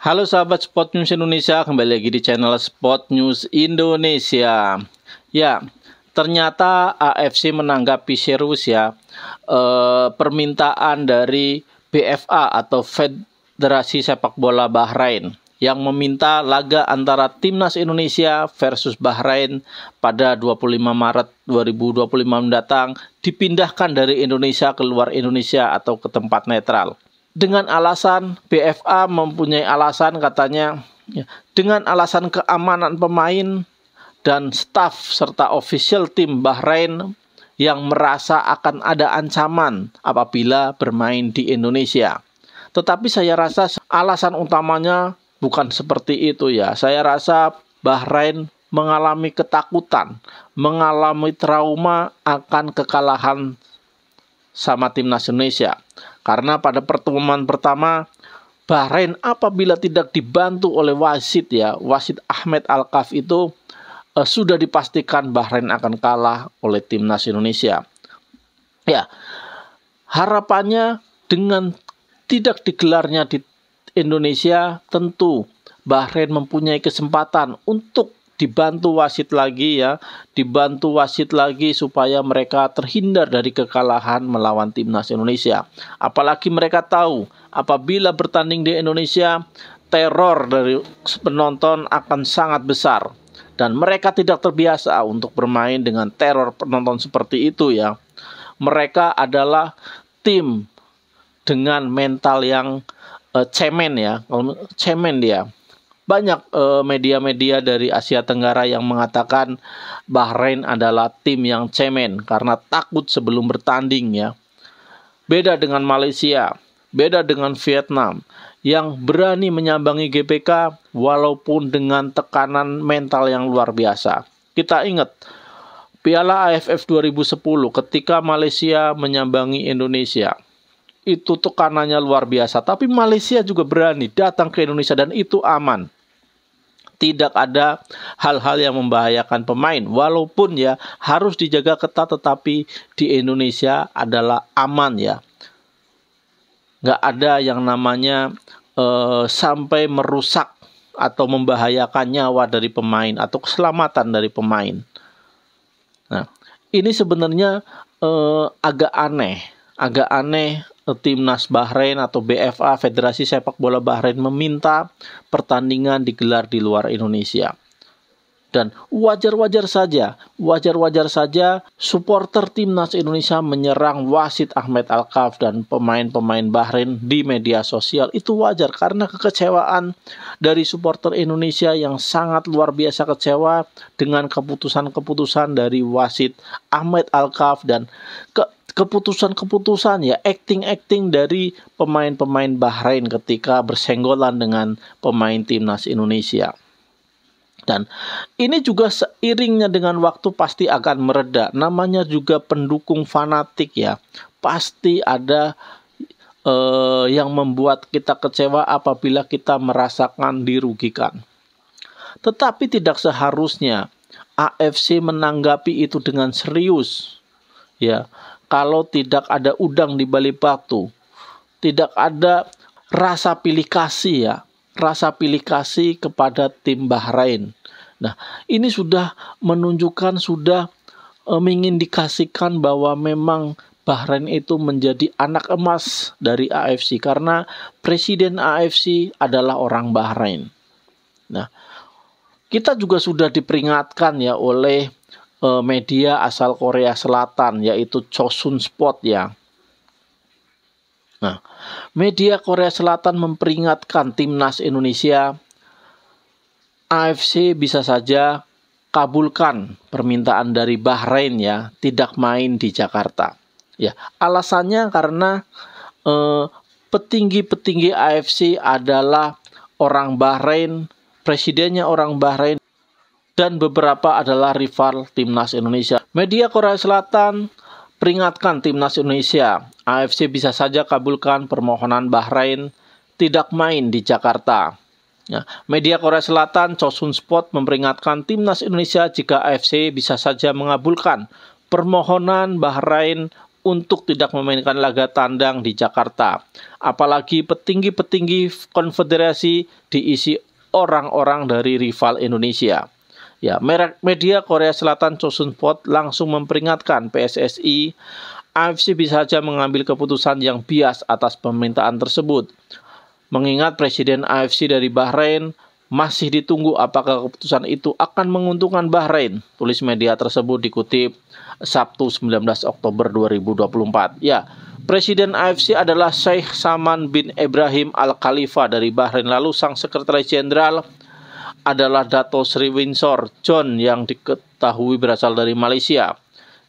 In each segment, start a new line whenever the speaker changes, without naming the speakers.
Halo sahabat Sport News Indonesia, kembali lagi di channel Sport News Indonesia. Ya, ternyata AFC menanggapi serius ya permintaan dari BFA atau Federasi Sepak Bola Bahrain yang meminta laga antara Timnas Indonesia versus Bahrain pada 25 Maret 2025 mendatang dipindahkan dari Indonesia ke luar Indonesia atau ke tempat netral. Dengan alasan BFA mempunyai alasan katanya dengan alasan keamanan pemain dan staf serta official tim Bahrain yang merasa akan ada ancaman apabila bermain di Indonesia. Tetapi saya rasa alasan utamanya bukan seperti itu ya. Saya rasa Bahrain mengalami ketakutan, mengalami trauma akan kekalahan sama Timnas Indonesia. Karena pada pertemuan pertama Bahrain apabila tidak dibantu oleh wasit ya, wasit Ahmed Alkaf itu sudah dipastikan Bahrain akan kalah oleh Timnas Indonesia. Ya, harapannya dengan tidak digelarnya di Indonesia tentu Bahrain mempunyai kesempatan untuk dibantu wasit lagi ya, dibantu wasit lagi supaya mereka terhindar dari kekalahan melawan Timnas Indonesia. Apalagi mereka tahu apabila bertanding di Indonesia, teror dari penonton akan sangat besar. Dan mereka tidak terbiasa untuk bermain dengan teror penonton seperti itu ya. Mereka adalah tim dengan mental yang cemen ya, cemen dia. Banyak media-media dari Asia Tenggara yang mengatakan Bahrain adalah tim yang cemen karena takut sebelum bertanding ya. Beda dengan Malaysia, beda dengan Vietnam yang berani menyambangi GBK walaupun dengan tekanan mental yang luar biasa. Kita ingat Piala AFF 2010 ketika Malaysia menyambangi Indonesia. Itu tekanannya luar biasa, tapi Malaysia juga berani datang ke Indonesia dan itu aman. Tidak ada hal-hal yang membahayakan pemain, walaupun ya harus dijaga ketat, tetapi di Indonesia adalah aman ya. Nggak ada yang namanya sampai merusak atau membahayakan nyawa dari pemain atau keselamatan dari pemain. Nah, ini sebenarnya agak aneh Timnas Bahrain atau BFA Federasi Sepak Bola Bahrain meminta pertandingan digelar di luar Indonesia. Dan wajar-wajar saja supporter Timnas Indonesia menyerang wasit Ahmed Alkaf dan pemain-pemain Bahrain di media sosial. Itu wajar karena kekecewaan dari supporter Indonesia yang sangat luar biasa kecewa dengan keputusan-keputusan dari wasit Ahmed Alkaf dan keputusan-keputusan ya, acting dari pemain-pemain Bahrain ketika bersenggolan dengan pemain Timnas Indonesia. Dan ini juga seiringnya dengan waktu pasti akan mereda. Namanya juga pendukung fanatik ya. Pasti ada yang membuat kita kecewa apabila kita merasakan dirugikan. Tetapi tidak seharusnya AFC menanggapi itu dengan serius. Ya, kalau tidak ada udang di balik batu, tidak ada rasa pilih kasih ya. Rasa pilih kasih kepada tim Bahrain. Nah, ini sudah menunjukkan, sudah mengindikasikan bahwa memang Bahrain itu menjadi anak emas dari AFC karena presiden AFC adalah orang Bahrain. Nah, kita juga sudah diperingatkan ya oleh media asal Korea Selatan yaitu Chosun Sport ya. Nah, media Korea Selatan memperingatkan Timnas Indonesia, AFC bisa saja kabulkan permintaan dari Bahrain ya, tidak main di Jakarta. Ya, alasannya karena petinggi-petinggi AFC adalah orang Bahrain, presidennya orang Bahrain, dan beberapa adalah rival Timnas Indonesia. Media Korea Selatan peringatkan Timnas Indonesia, AFC bisa saja kabulkan permohonan Bahrain tidak main di Jakarta. Ya, media Korea Selatan, Chosun Sport memperingatkan Timnas Indonesia jika AFC bisa saja mengabulkan permohonan Bahrain untuk tidak memainkan laga tandang di Jakarta. Apalagi petinggi-petinggi konfederasi diisi orang-orang dari rival Indonesia. Ya, media Korea Selatan Chosun Post langsung memperingatkan PSSI, AFC bisa saja mengambil keputusan yang bias atas permintaan tersebut. Mengingat Presiden AFC dari Bahrain masih ditunggu apakah keputusan itu akan menguntungkan Bahrain. Tulis media tersebut dikutip Sabtu 19 Oktober 2024. Ya, Presiden AFC adalah Sheikh Salman bin Ibrahim Al Khalifa dari Bahrain. Lalu sang Sekretaris Jenderal adalah Dato Sri Winsor John yang diketahui berasal dari Malaysia.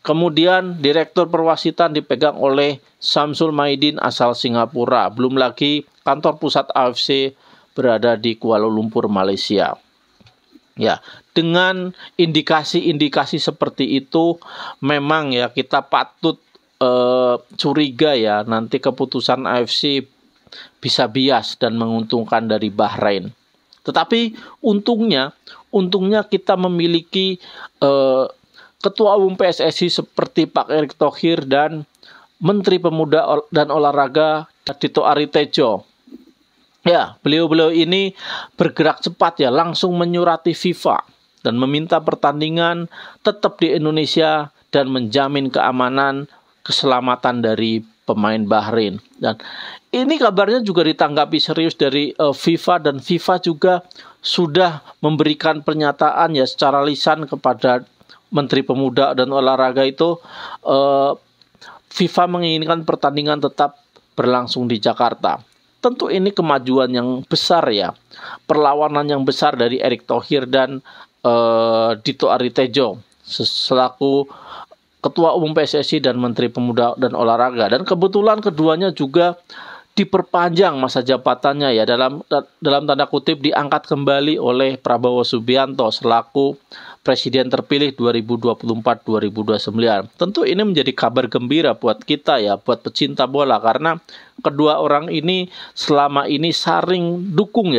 Kemudian Direktur Perwasitan dipegang oleh Samsul Maidin asal Singapura. Belum lagi kantor pusat AFC berada di Kuala Lumpur, Malaysia. Ya, dengan indikasi-indikasi seperti itu memang ya kita patut curiga ya nanti keputusan AFC bisa bias dan menguntungkan dari Bahrain. Tetapi untungnya kita memiliki Ketua Umum PSSI seperti Pak Erick Thohir dan Menteri Pemuda dan Olahraga Dito Aritejo. Ya, beliau-beliau ini bergerak cepat ya, langsung menyurati FIFA dan meminta pertandingan tetap di Indonesia dan menjamin keamanan, keselamatan dari pemain Bahrain. Dan ini kabarnya juga ditanggapi serius dari FIFA, dan FIFA juga sudah memberikan pernyataan ya secara lisan kepada Menteri Pemuda dan Olahraga itu, FIFA menginginkan pertandingan tetap berlangsung di Jakarta. Tentu ini kemajuan yang besar ya, perlawanan yang besar dari Erick Thohir dan Dito Aritejo selaku Ketua Umum PSSI dan Menteri Pemuda dan Olahraga. Dan kebetulan keduanya juga diperpanjang masa jabatannya ya, dalam tanda kutip diangkat kembali oleh Prabowo Subianto selaku Presiden terpilih 2024-2029. Tentu ini menjadi kabar gembira buat kita ya, buat pecinta bola, karena kedua orang ini selama ini saling mendukung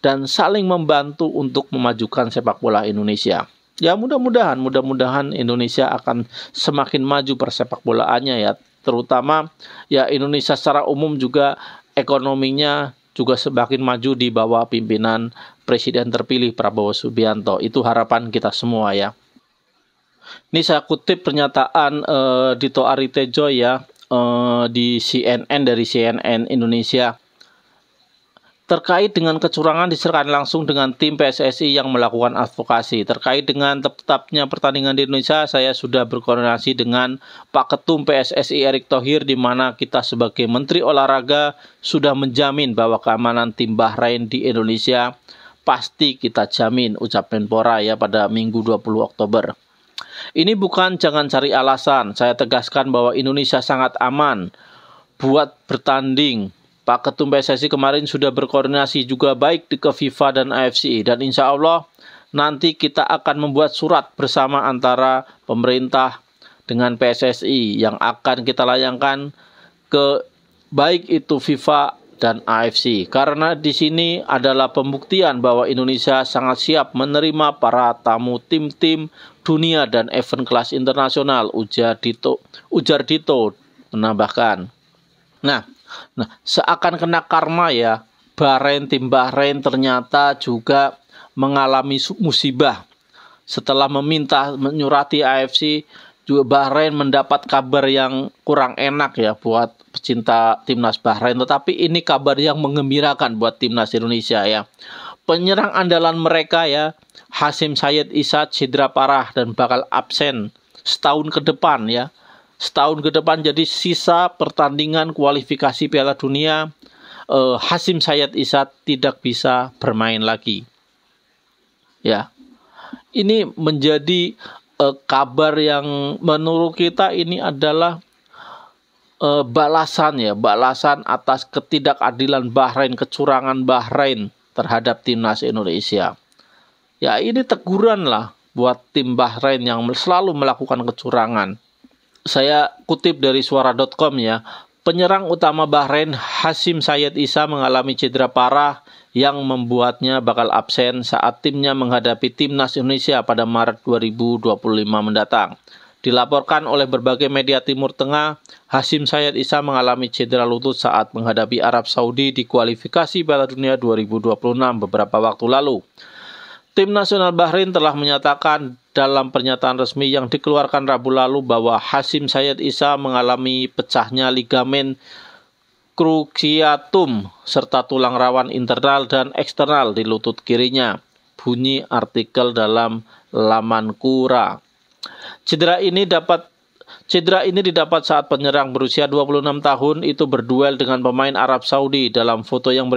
dan saling membantu untuk memajukan sepak bola Indonesia. Ya, mudah-mudahan Indonesia akan semakin maju persepak bolaannya ya, terutama ya Indonesia secara umum juga ekonominya juga semakin maju di bawah pimpinan Presiden terpilih Prabowo Subianto. Itu harapan kita semua ya. Ini saya kutip pernyataan Dito Aritejo ya di CNN, dari CNN Indonesia. Terkait dengan kecurangan diserahkan langsung dengan tim PSSI yang melakukan advokasi. Terkait dengan tetapnya pertandingan di Indonesia, saya sudah berkoordinasi dengan Pak Ketum PSSI Erick Thohir, di mana kita sebagai Menteri Olahraga sudah menjamin bahwa keamanan tim Bahrain di Indonesia pasti kita jamin, ucap Menpora ya pada Minggu 20 Oktober. Ini bukan jangan cari alasan, saya tegaskan bahwa Indonesia sangat aman buat bertanding. Pak Ketum PSSI kemarin sudah berkoordinasi juga baik ke FIFA dan AFC, dan insya Allah nanti kita akan membuat surat bersama antara pemerintah dengan PSSI yang akan kita layangkan ke baik itu FIFA dan AFC, karena di sini adalah pembuktian bahwa Indonesia sangat siap menerima para tamu tim-tim dunia dan event kelas internasional, ujar Dito menambahkan. Nah, seakan kena karma ya, tim Bahrain ternyata juga mengalami musibah. Setelah menyurati AFC, juga Bahrain mendapat kabar yang kurang enak ya buat pecinta timnas Bahrain. Tetapi ini kabar yang menggembirakan buat timnas Indonesia ya. Penyerang andalan mereka ya, Hasyim Sayed Issa cedera parah dan bakal absen setahun ke depan ya. Jadi sisa pertandingan kualifikasi Piala Dunia, Hasyim Sayed Issa tidak bisa bermain lagi. Ya, ini menjadi kabar yang menurut kita ini adalah balasan atas ketidakadilan Bahrain, kecurangan Bahrain terhadap timnas Indonesia. Ya, ini teguran lah buat tim Bahrain yang selalu melakukan kecurangan. Saya kutip dari suara.com ya, penyerang utama Bahrain Hasyim Sayed Issa mengalami cedera parah yang membuatnya bakal absen saat timnya menghadapi timnas Indonesia pada Maret 2025 mendatang. Dilaporkan oleh berbagai media Timur Tengah, Hasyim Sayed Issa mengalami cedera lutut saat menghadapi Arab Saudi di kualifikasi Piala Dunia 2026 beberapa waktu lalu. Tim nasional Bahrain telah menyatakan dalam pernyataan resmi yang dikeluarkan Rabu lalu bahwa Hasyim Sayed Issa mengalami pecahnya ligamen cruciatum serta tulang rawan internal dan eksternal di lutut kirinya, bunyi artikel dalam laman Qura. Cedera ini didapat saat penyerang berusia 26 tahun itu berduel dengan pemain Arab Saudi. Dalam foto yang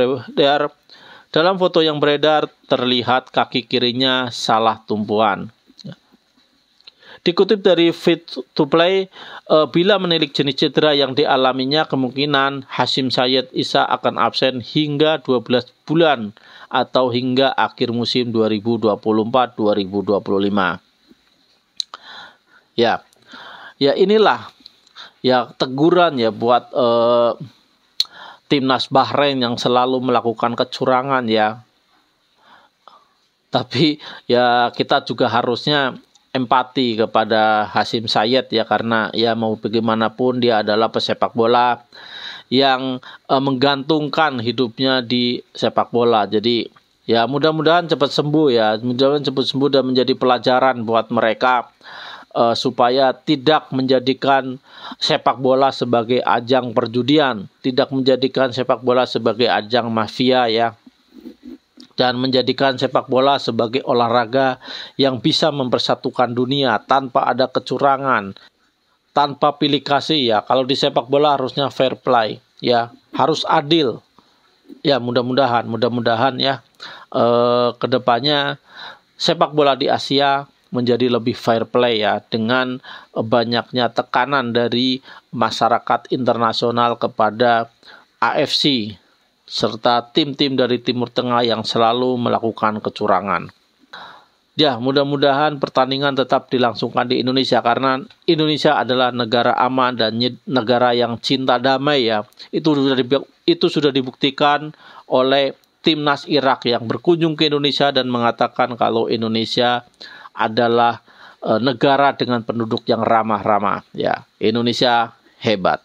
beredar terlihat kaki kirinya salah tumpuan. Dikutip dari Fit to Play, bila menilik jenis cedera yang dialaminya, kemungkinan Hasyim Sayed Issa akan absen hingga 12 bulan atau hingga akhir musim 2024-2025. Ya inilah ya teguran ya buat timnas Bahrain yang selalu melakukan kecurangan ya. Tapi ya kita juga harusnya empati kepada Hasyim Sayed ya, karena ya mau bagaimanapun dia adalah pesepak bola yang menggantungkan hidupnya di sepak bola. Jadi ya mudah-mudahan cepat sembuh ya, mudah-mudahan cepat sembuh dan menjadi pelajaran buat mereka supaya tidak menjadikan sepak bola sebagai ajang perjudian, tidak menjadikan sepak bola sebagai ajang mafia ya, dan menjadikan sepak bola sebagai olahraga yang bisa mempersatukan dunia tanpa ada kecurangan, tanpa pilih kasih ya. Kalau di sepak bola harusnya fair play ya, harus adil ya. Mudah-mudahan ya kedepannya sepak bola di Asia menjadi lebih fair play ya, dengan banyaknya tekanan dari masyarakat internasional kepada AFC serta tim-tim dari Timur Tengah yang selalu melakukan kecurangan. Ya, mudah-mudahan pertandingan tetap dilangsungkan di Indonesia, karena Indonesia adalah negara aman dan negara yang cinta damai ya. Itu sudah dibuktikan oleh timnas Irak yang berkunjung ke Indonesia dan mengatakan kalau Indonesia adalah negara dengan penduduk yang ramah-ramah ya. Indonesia hebat.